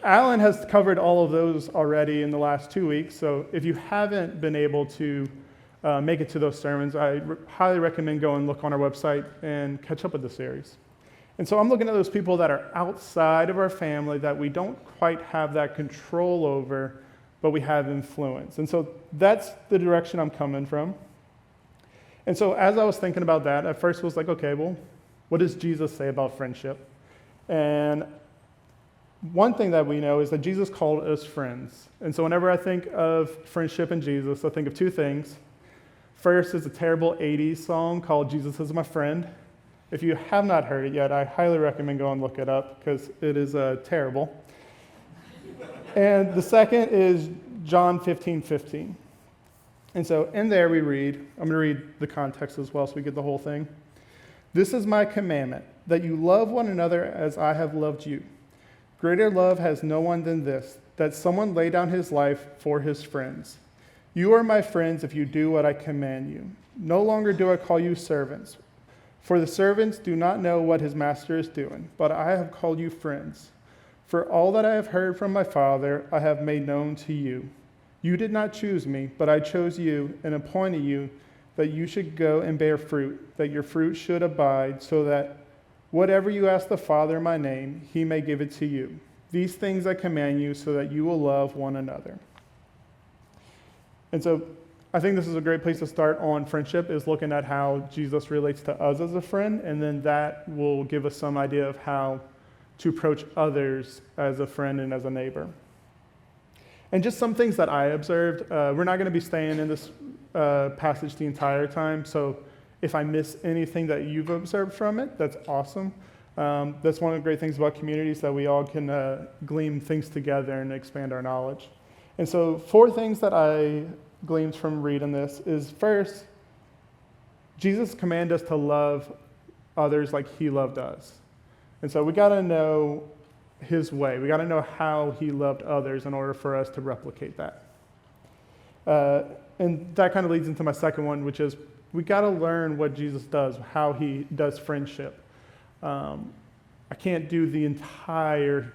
Alan has covered all of those already in the last 2 weeks, so if you haven't been able to make it to those sermons, I highly recommend go and look on our website and catch up with the series. And so I'm looking at those people that are outside of our family that we don't quite have that control over, but we have influence. And so that's the direction I'm coming from. And so as I was thinking about that, at first I was like, okay, well, what does Jesus say about friendship? And one thing that we know is that Jesus called us friends. And so whenever I think of friendship and Jesus, I think of two things. First is a terrible 80s song called Jesus is My Friend. If you have not heard it yet, I highly recommend go and look it up because it is terrible. And the second is John 15:15. And so in there we read, I'm going to read the context as well so we get the whole thing. This is my commandment, that you love one another as I have loved you. Greater love has no one than this, that someone lay down his life for his friends. You are my friends if you do what I command you. No longer do I call you servants, for the servants do not know what his master is doing, but I have called you friends. For all that I have heard from my Father, I have made known to you. You did not choose me, but I chose you and appointed you that you should go and bear fruit, that your fruit should abide, so that whatever you ask the Father in my name, he may give it to you. These things I command you so that you will love one another. And so I think this is a great place to start on friendship, is looking at how Jesus relates to us as a friend, and then that will give us some idea of how to approach others as a friend and as a neighbor. And just some things that I observed. We're not going to be staying in this passage the entire time, so if I miss anything that you've observed from it, that's awesome. That's one of the great things about communities, that we all can glean things together and expand our knowledge. And so 4 things that I gleaned from reading this is, first, Jesus commanded us to love others like he loved us. And so we got to know his way. We got to know how he loved others in order for us to replicate that. And that kind of leads into my second one, which is we got to learn what Jesus does, how he does friendship. I can't do the entire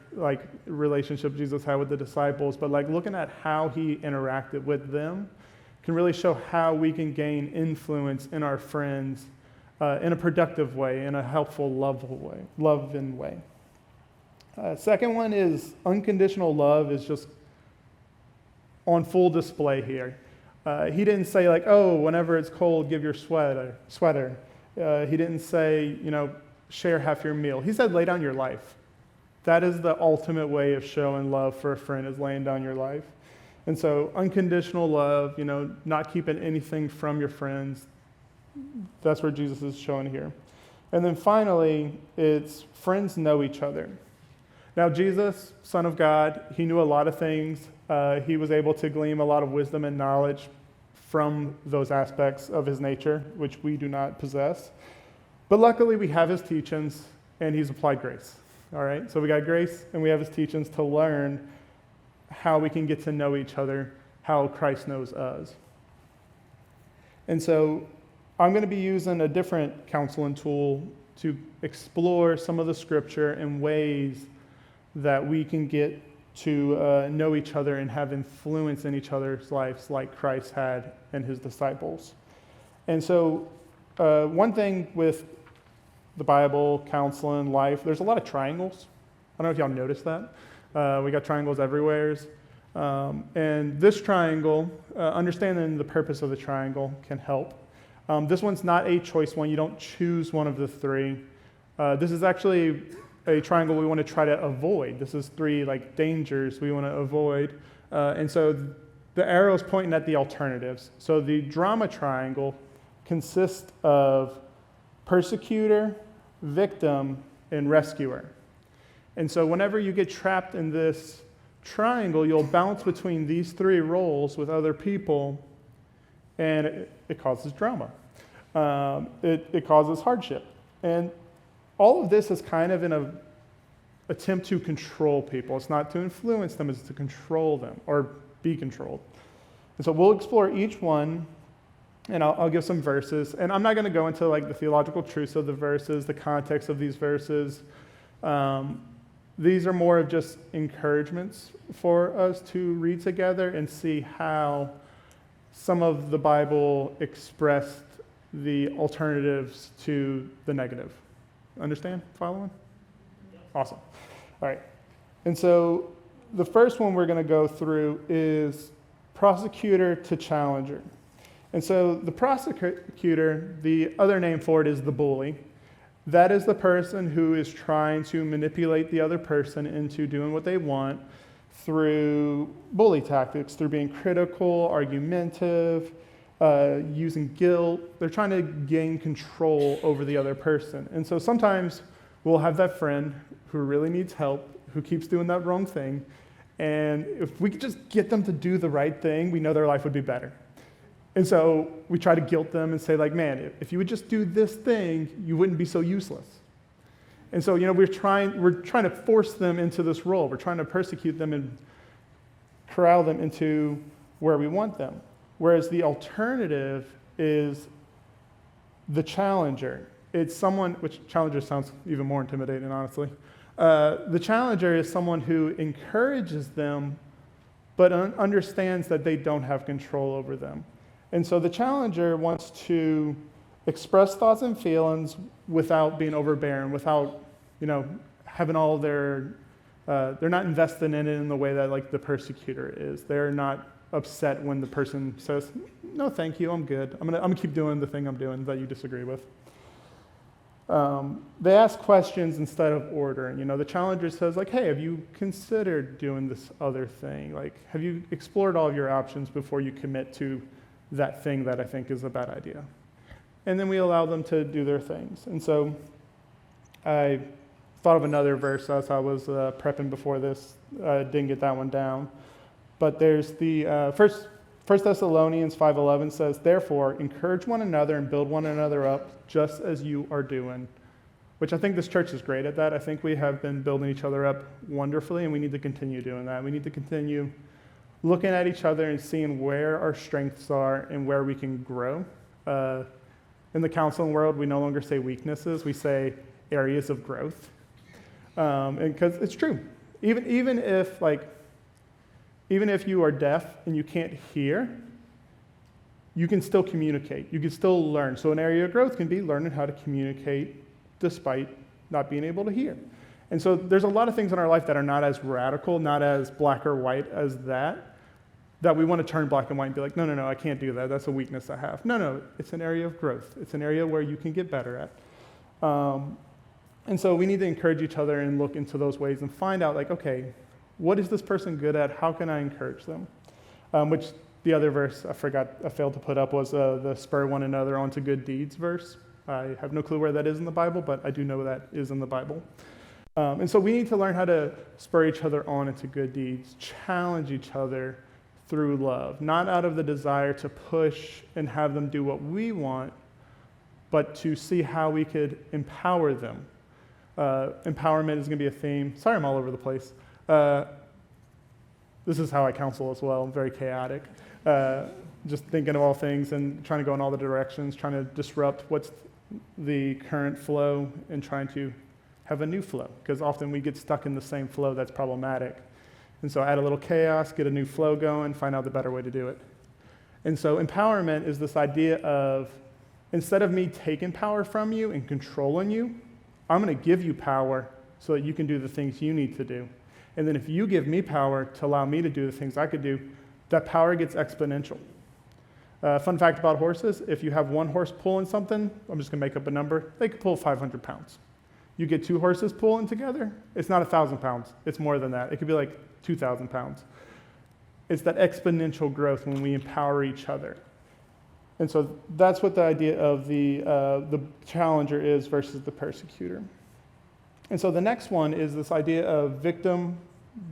relationship Jesus had with the disciples, but looking at how he interacted with them can really show how we can gain influence in our friends in a productive way, in a helpful, loving way. Second one is unconditional love is just on full display here. He didn't say whenever it's cold, give your sweater. He didn't say, share half your meal. He said, lay down your life. That is the ultimate way of showing love for a friend, is laying down your life. And so unconditional love, not keeping anything from your friends, that's where Jesus is showing here. And then finally, it's friends know each other. Now, Jesus, Son of God, he knew a lot of things. He was able to glean a lot of wisdom and knowledge from those aspects of his nature, which we do not possess. But luckily, we have his teachings, and he's applied grace. All right? So we got grace, and we have his teachings to learn how we can get to know each other, how Christ knows us. And so I'm going to be using a different counseling tool to explore some of the scripture in ways that we can get to know each other and have influence in each other's lives like Christ had in his disciples. And so one thing with the Bible, counseling, life, there's a lot of triangles. I don't know if y'all noticed that. We got triangles everywhere. And this triangle, understanding the purpose of the triangle can help. This one's not a choice one. You don't choose one of the 3. This is actually a triangle we want to try to avoid. This is 3 dangers we want to avoid. And so the arrow is pointing at the alternatives. So the drama triangle consists of persecutor, victim, and rescuer. And so whenever you get trapped in this triangle, you'll bounce between these 3 roles with other people, and it causes drama. It causes hardship. And all of this is kind of in an attempt to control people. It's not to influence them, it's to control them or be controlled. And so we'll explore each one, and I'll give some verses. And I'm not going to go into the theological truths of the verses, the context of these verses. These are more of just encouragements for us to read together and see how some of the Bible expressed the alternatives to the negative. Understand? Following? Awesome. All right. And so the first one we're going to go through is prosecutor to challenger. And so the prosecutor, the other name for it is the bully. That is the person who is trying to manipulate the other person into doing what they want through bully tactics, through being critical, argumentative, using guilt. They're trying to gain control over the other person. And so sometimes we'll have that friend who really needs help, who keeps doing that wrong thing. And if we could just get them to do the right thing, we know their life would be better. And so we try to guilt them and say, like, man, if you would just do this thing, you wouldn't be so useless. And so, we're trying to force them into this role. We're trying to persecute them and corral them into where we want them. Whereas the alternative is the challenger. It's someone, which challenger sounds even more intimidating, honestly. The challenger is someone who encourages them, but understands that they don't have control over them. And so the challenger wants to express thoughts and feelings without being overbearing, without, having all they're not invested in it in the way that like the persecutor is. They're not upset when the person says, no, thank you, I'm good. I'm gonna keep doing the thing I'm doing that you disagree with. They ask questions instead of ordering. The challenger says, like, hey, have you considered doing this other thing? Like, have you explored all of your options before you commit to that thing that I think is a bad idea? And then we allow them to do their things. And so I thought of another verse as I was prepping before this. Didn't get that one down. But there's the First Thessalonians 5:11 says, therefore, encourage one another and build one another up just as you are doing, which I think this church is great at that. I think we have been building each other up wonderfully, and we need to continue doing that. We need to continue looking at each other and seeing where our strengths are and where we can grow. In the counseling world, we no longer say weaknesses, we say areas of growth. And because it's true. Even if you are deaf and you can't hear, you can still communicate. You can still learn. So an area of growth can be learning how to communicate despite not being able to hear. And so there's a lot of things in our life that are not as radical, not as black or white as that we want to turn black and white and be like, no, I can't do that. That's a weakness I have. No, it's an area of growth. It's an area where you can get better at. And so we need to encourage each other and look into those ways and find out, like, okay, what is this person good at? How can I encourage them? Which the other verse I failed to put up was the spur one another onto good deeds verse. I have no clue where that is in the Bible, but I do know that is in the Bible. And so we need to learn how to spur each other on into good deeds, challenge each other through love, not out of the desire to push and have them do what we want, but to see how we could empower them. Empowerment is going to be a theme. Sorry, I'm all over the place. This is how I counsel as well. I'm very chaotic. Just thinking of all things and trying to go in all the directions, trying to disrupt what's the current flow and trying to have a new flow, because often we get stuck in the same flow that's problematic. And so add a little chaos, get a new flow going, find out the better way to do it. And so empowerment is this idea of, instead of me taking power from you and controlling you, I'm going to give you power so that you can do the things you need to do. And then if you give me power to allow me to do the things I could do, that power gets exponential. Fun fact about horses, if you have one horse pulling something, I'm just going to make up a number, they could pull 500 pounds. You get two horses pulling together, it's not 1,000 pounds. It's more than that. It could be like 2,000 pounds. It's that exponential growth when we empower each other. And so that's what the idea of the challenger is versus the persecutor. And so the next one is this idea of victim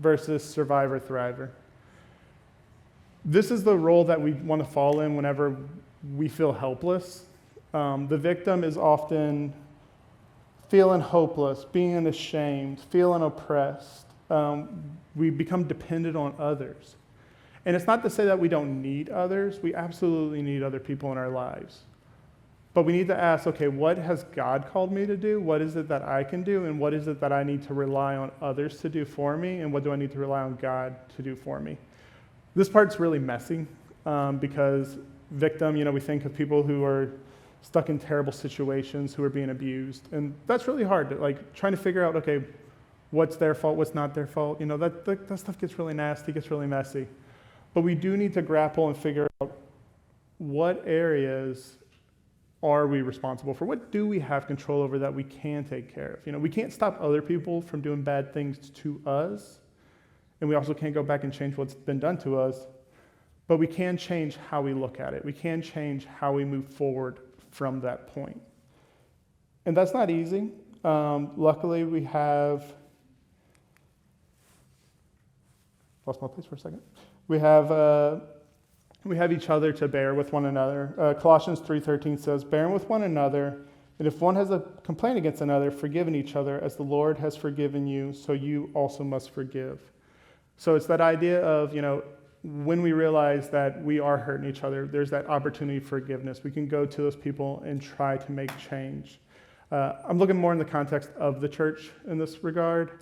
versus survivor thriver. This is the role that we want to fall in whenever we feel helpless. The victim is often feeling hopeless, being ashamed, feeling oppressed. We become dependent on others. And it's not to say that we don't need others. We absolutely need other people in our lives. But we need to ask, okay, what has God called me to do? What is it that I can do? And what is it that I need to rely on others to do for me? And what do I need to rely on God to do for me? This part's really messy because victim, we think of people who are stuck in terrible situations, who are being abused. And that's really hard, like trying to figure out, okay, what's their fault, what's not their fault. That stuff gets really nasty, gets really messy. But we do need to grapple and figure out what areas are we responsible for? What do we have control over that we can take care of? We can't stop other people from doing bad things to us, and we also can't go back and change what's been done to us, but we can change how we look at it. We can change how we move forward from that point. And that's not easy. Luckily, we have, lost my place for a second. We have each other to bear with one another. Colossians 3:13 says, bearing with one another, and if one has a complaint against another, forgiving each other as the Lord has forgiven you, so you also must forgive. So it's that idea of, when we realize that we are hurting each other, there's that opportunity for forgiveness. We can go to those people and try to make change. I'm looking more in the context of the church in this regard.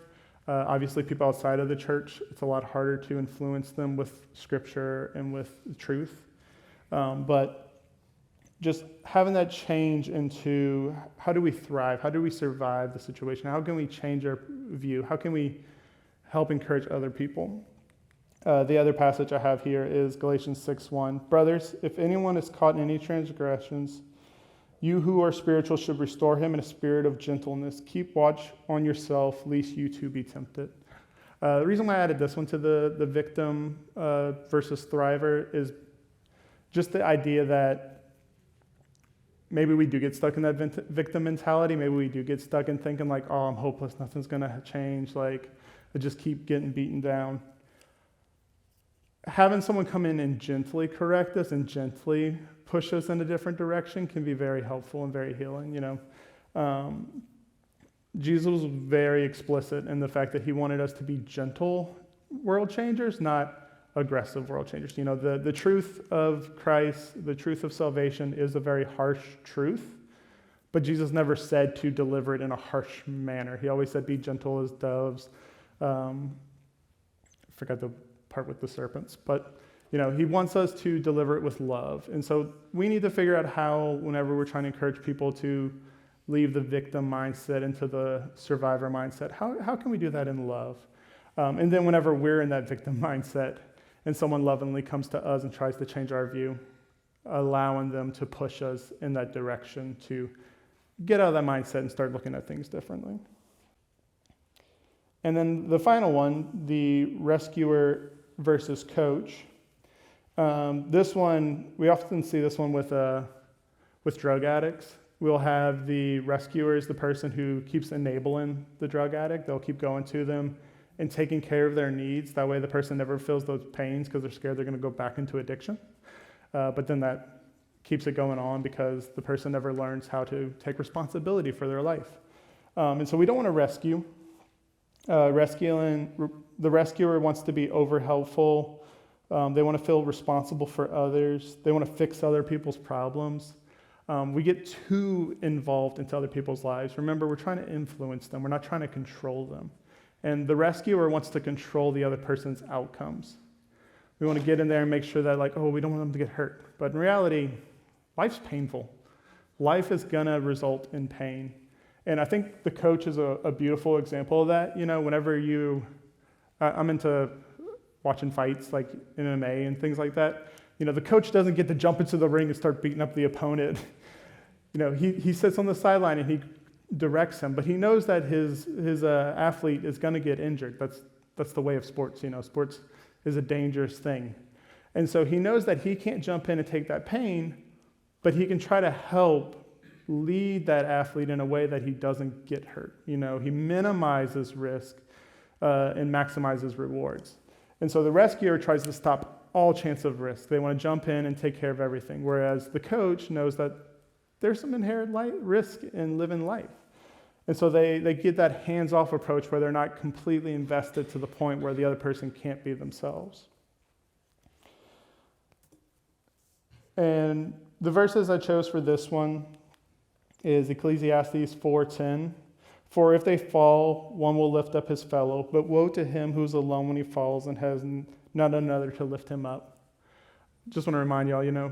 Obviously, people outside of the church, it's a lot harder to influence them with scripture and with truth. But just having that change into how do we thrive? How do we survive the situation? How can we change our view? How can we help encourage other people? The other passage I have here is Galatians 6:1. Brothers, if anyone is caught in any transgressions, you who are spiritual should restore him in a spirit of gentleness. Keep watch on yourself, lest you too be tempted. The reason why I added this one to the victim versus thriver is just the idea that maybe we do get stuck in that victim mentality. Maybe we do get stuck in thinking like, oh, I'm hopeless, nothing's going to change. Like, I just keep getting beaten down. Having someone come in and gently correct us and gently push us in a different direction can be very helpful and very healing. Jesus was very explicit in the fact that he wanted us to be gentle world changers, not aggressive world changers. The truth of Christ, the truth of salvation is a very harsh truth, but Jesus never said to deliver it in a harsh manner. He always said, be gentle as doves. I forgot the part with the serpents, but he wants us to deliver it with love. And so we need to figure out how, whenever we're trying to encourage people to leave the victim mindset into the survivor mindset, how can we do that in love? And then whenever we're in that victim mindset and someone lovingly comes to us and tries to change our view, allowing them to push us in that direction to get out of that mindset and start looking at things differently. And then the final one, the rescuer versus coach. This one, we often see this one with drug addicts. We'll have the rescuers, the person who keeps enabling the drug addict. They'll keep going to them and taking care of their needs. That way the person never feels those pains because they're scared they're going to go back into addiction. But then that keeps it going on because the person never learns how to take responsibility for their life. And so we don't want to rescue. The rescuer wants to be over-helpful. They want to feel responsible for others. They want to fix other people's problems. We get too involved into other people's lives. Remember, we're trying to influence them. We're not trying to control them. And the rescuer wants to control the other person's outcomes. We want to get in there and make sure that, we don't want them to get hurt. But in reality, life's painful. Life is going to result in pain. And I think the coach is a beautiful example of that. Whenever I'm into watching fights like MMA and things like that. The coach doesn't get to jump into the ring and start beating up the opponent. He sits on the sideline and he directs him, but he knows that his athlete is going to get injured. That's the way of sports. Sports is a dangerous thing. And so he knows that he can't jump in and take that pain, but he can try to help lead that athlete in a way that he doesn't get hurt. He minimizes risk and maximizes rewards. And so the rescuer tries to stop all chance of risk. They want to jump in and take care of everything, whereas the coach knows that there's some inherent risk in living life. And so they get that hands-off approach where they're not completely invested to the point where the other person can't be themselves. And the verses I chose for this one is Ecclesiastes 4:10. For if they fall, one will lift up his fellow, but woe to him who's alone when he falls and has none another to lift him up. Just want to remind y'all,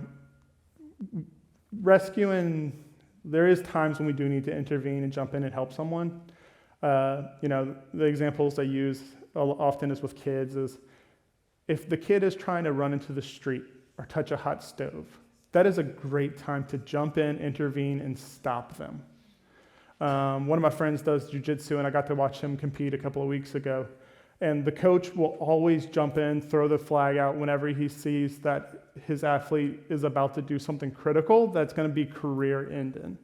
rescuing, there is times when we do need to intervene and jump in and help someone. The examples I use often is with kids is if the kid is trying to run into the street or touch a hot stove, that is a great time to jump in, intervene, and stop them. One of my friends does jiu-jitsu, and I got to watch him compete a couple of weeks ago. And the coach will always jump in, throw the flag out whenever he sees that his athlete is about to do something critical that's going to be career-ending.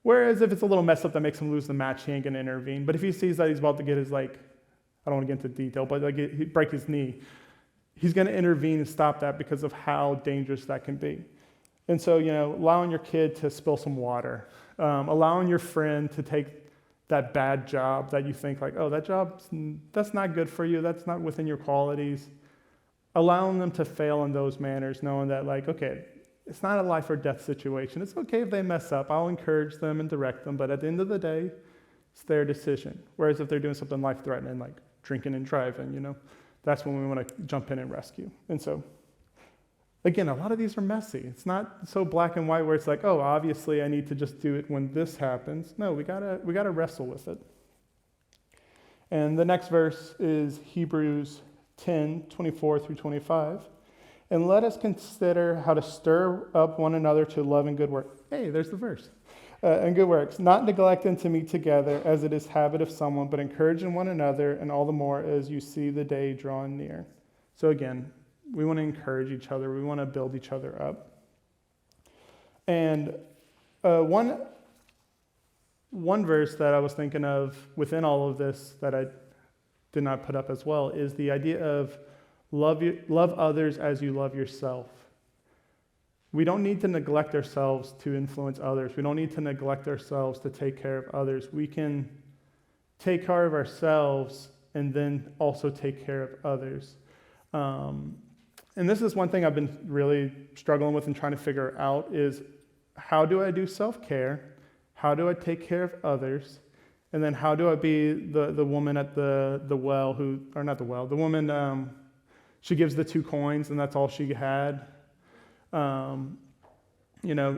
Whereas if it's a little mess up that makes him lose the match, he ain't going to intervene. But if he sees that he's about to get his, I don't want to get into detail, but he break his knee, he's going to intervene and stop that because of how dangerous that can be. And so, allowing your kid to spill some water, allowing your friend to take that bad job that you think that's not good for you, that's not within your qualities, allowing them to fail in those manners, knowing that it's not a life or death situation. It's okay if they mess up. I'll encourage them and direct them, but at the end of the day, it's their decision. Whereas if they're doing something life-threatening, like drinking and driving, that's when we want to jump in and rescue. And so, again, a lot of these are messy. It's not so black and white where it's obviously I need to just do it when this happens. No, we gotta wrestle with it. And the next verse is Hebrews 10:24-25. And let us consider how to stir up one another to love and good work. Hey, there's the verse. And good works, not neglecting to meet together as it is habit of someone, but encouraging one another, and all the more as you see the day drawing near. So again, we want to encourage each other. We want to build each other up. And one verse that I was thinking of within all of this that I did not put up as well is the idea of love others as you love yourself. We don't need to neglect ourselves to influence others. We don't need to neglect ourselves to take care of others. We can take care of ourselves and then also take care of others. And this is one thing I've been really struggling with and trying to figure out is how do I do self-care? How do I take care of others? And then how do I be the woman at the well the woman, she gives the 2 coins and that's all she had.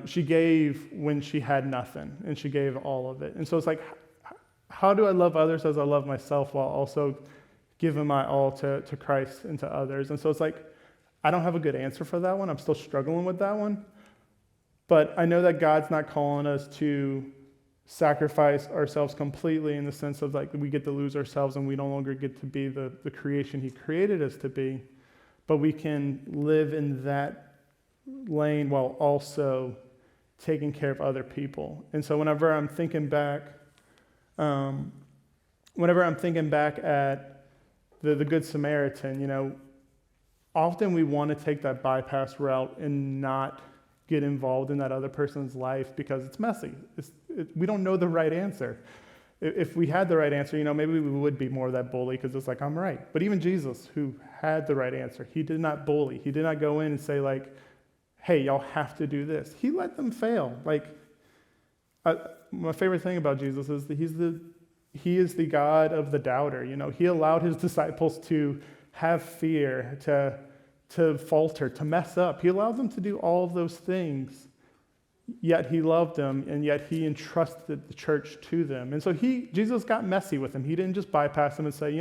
She gave when she had nothing and she gave all of it. And so it's how do I love others as I love myself while also giving my all to Christ and to others? And so it's I don't have a good answer for that one. I'm still struggling with that one. But I know that God's not calling us to sacrifice ourselves completely in the sense of we get to lose ourselves and we no longer get to be the creation he created us to be. But we can live in that lane while also taking care of other people. And so whenever I'm thinking back at the Good Samaritan, often we want to take that bypass route and not get involved in that other person's life because it's messy. We don't know the right answer. If we had the right answer, maybe we would be more of that bully because it's I'm right. But even Jesus, who had the right answer, he did not bully. He did not go in and say hey, y'all have to do this. He let them fail. My favorite thing about Jesus is that he is the God of the doubter. He allowed his disciples to have fear, to falter, to mess up. He allowed them to do all of those things, yet he loved them, and yet he entrusted the church to them. And so Jesus got messy with them. He didn't just bypass them and say,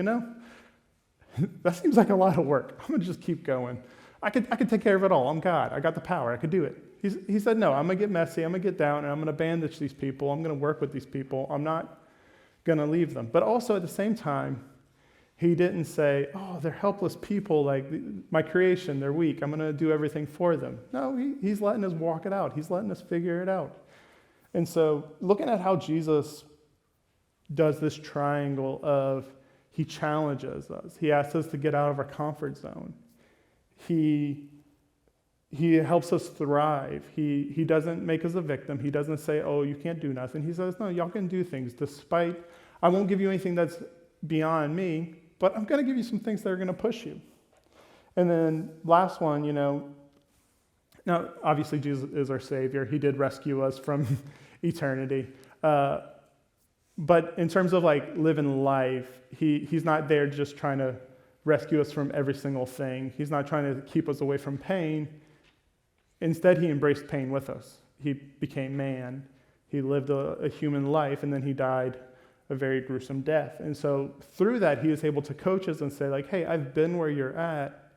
that seems like a lot of work. I'm going to just keep going. I could take care of it all. I'm God. I got the power. I could do it. He said, no, I'm going to get messy. I'm going to get down, and I'm going to bandage these people. I'm going to work with these people. I'm not going to leave them. But also at the same time, he didn't say, oh, they're helpless people, my creation, they're weak. I'm going to do everything for them. No, he's letting us walk it out. He's letting us figure it out. And so looking at how Jesus does this triangle of he challenges us. He asks us to get out of our comfort zone. He helps us thrive. He doesn't make us a victim. He doesn't say, oh, you can't do nothing. He says, no, y'all can do things despite, I won't give you anything that's beyond me, but I'm going to give you some things that are going to push you. And then last one, now obviously Jesus is our Savior. He did rescue us from eternity. But in terms of like living life, he's not there just trying to rescue us from every single thing. He's not trying to keep us away from pain. Instead, he embraced pain with us. He became man. He lived a human life, and then he died a very gruesome death. And so through that, he is able to coach us and say, like, hey, I've been where you're at,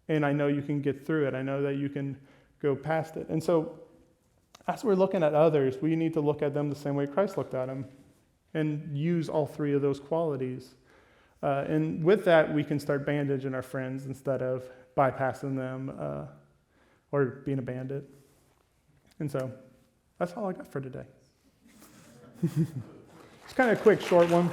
and I know you can get through it. I know that you can go past it. And so as we're looking at others, we need to look at them the same way Christ looked at them and use all three of those qualities. And with that, we can start bandaging our friends instead of bypassing them or being a bandit. And so that's all I got for today. It's kind of a quick, short one.